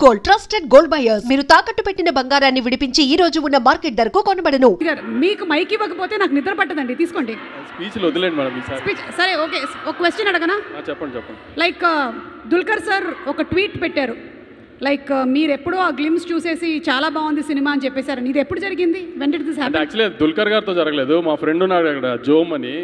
Gold, trusted gold buyers. మీరు తాకట్టు పెట్టిన బంగారాన్ని విడిపించి ఈ రోజు ఉన్న మార్కెట్ ధరకు కొనబడను. మీకు మైక్ ఇవ్వకపోతే నాకు నిద్ర పట్టదండి, తీసుకోండి. స్పీచ్ వదిలేండి మేడం ఈసారి. స్పీచ్ సరే, ఓకే. ఒక క్వశ్చన్ అడగనా? చెప్పండి. లైక్ దుల్కర్ సార్ ఒక ట్వీట్ పెట్టారు, లైక్ మీరు ఎప్పుడో ఆ గ్లిమ్స్ చూసేసి చాలా బాగుంది సినిమా అని చెప్పేశారు. ఇది ఎప్పుడు జరిగింది? When did this happen? Actually Dulquer గారితో జరగలేదు. మా ఫ్రెండ్ ఉన్నాడు అక్కడ, జోమ్ అని.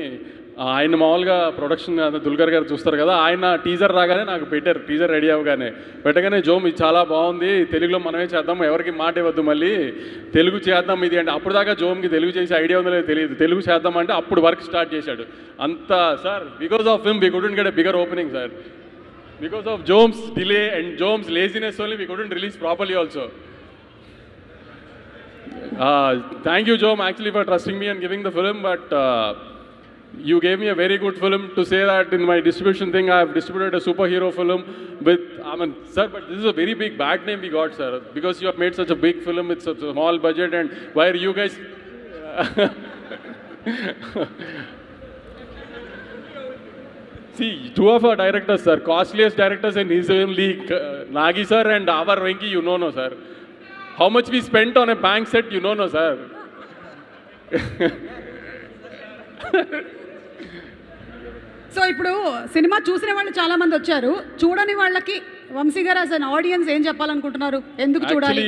ఆయన మామూలుగా ప్రొడక్షన్ దుల్కర్ గారు చూస్తారు కదా, ఆయన టీజర్ రాగానే నాకు పెట్టారు. టీజర్ రెడీ అవ్వగానే పెట్టగానే, జోమ్ ఇది చాలా బాగుంది, తెలుగులో మనమే చేద్దాం, ఎవరికి మాట ఇవ్వద్దు, మళ్ళీ తెలుగు చేద్దాం ఇది అంటే. అప్పుడు దాకా జోమ్కి తెలుగు చేసే ఐడియా ఉందో లేదో తెలియదు. తెలుగు చేద్దాం అంటే అప్పుడు వర్క్ స్టార్ట్ చేశాడు. అంతా sir, because of him we couldn't get a bigger opening sir. Because of Jome's delay and Jome's laziness only, we couldn't release properly also. Thank you, Jome, actually, for trusting me and giving the film, but you gave me a very good film to say that in my distribution thing, I have distributed a superhero film with, sir, but this is a very big bad name we got, sir, because you have made such a big film with such a small budget, and where you guys... See, two of our directors, sir, costliest directors in his only, Nagi sir and our Venki, you know, no, sir. How much we spent on a bank set, you know, no, sir. So ఇప్పుడు cinema చూసిన వాళ్ళు చాలా మంది వచ్చారు, చూడని వాళ్ళకి వంశీ గారు as an audience ఏం చెప్పాలనుకుంటున్నారు? ఎందుకు చూడాలి?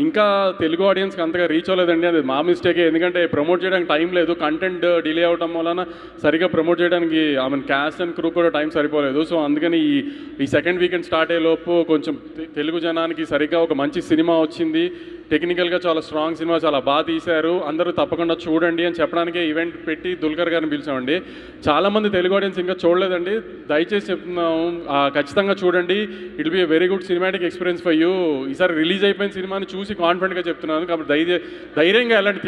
ఇంకా తెలుగు ఆడియన్స్కి అంతగా రీచ్ అవ్వలేదండి, అది మా మిస్టేకే. ఎందుకంటే ప్రమోట్ చేయడానికి టైం లేదు, కంటెంట్ డిలే అవడం వలన సరిగ్గా ప్రమోట్ చేయడానికి క్యాస్ట్ అండ్ క్రూ కూడా టైం సరిపోలేదు. సో అందుకని ఈ సెకండ్ వీకెండ్ స్టార్ట్ అయ్యేలోపు కొంచెం తెలుగు జనానికి సరిగ్గా ఒక మంచి సినిమా వచ్చింది, టెక్నికల్గా చాలా స్ట్రాంగ్ సినిమా, చాలా బాగా తీశారు, అందరూ తప్పకుండా చూడండి అని చెప్పడానికే ఈవెంట్ పెట్టి దుల్కర్ గారిని పిలిచామండి. చాలామంది తెలుగు ఆడియన్స్ ఇంకా చూడలేదండి, దయచేసి చెప్తున్నాము, ఖచ్చితంగా చూడండి. It be a very good cinematic experience for you. ఈసారి రిలీజ్ అయిపోయిన సినిమాని చూసి కాన్ఫిడెంట్గా చెప్తున్నాను, కాబట్టి ధైర్యంగా ఎలాంటి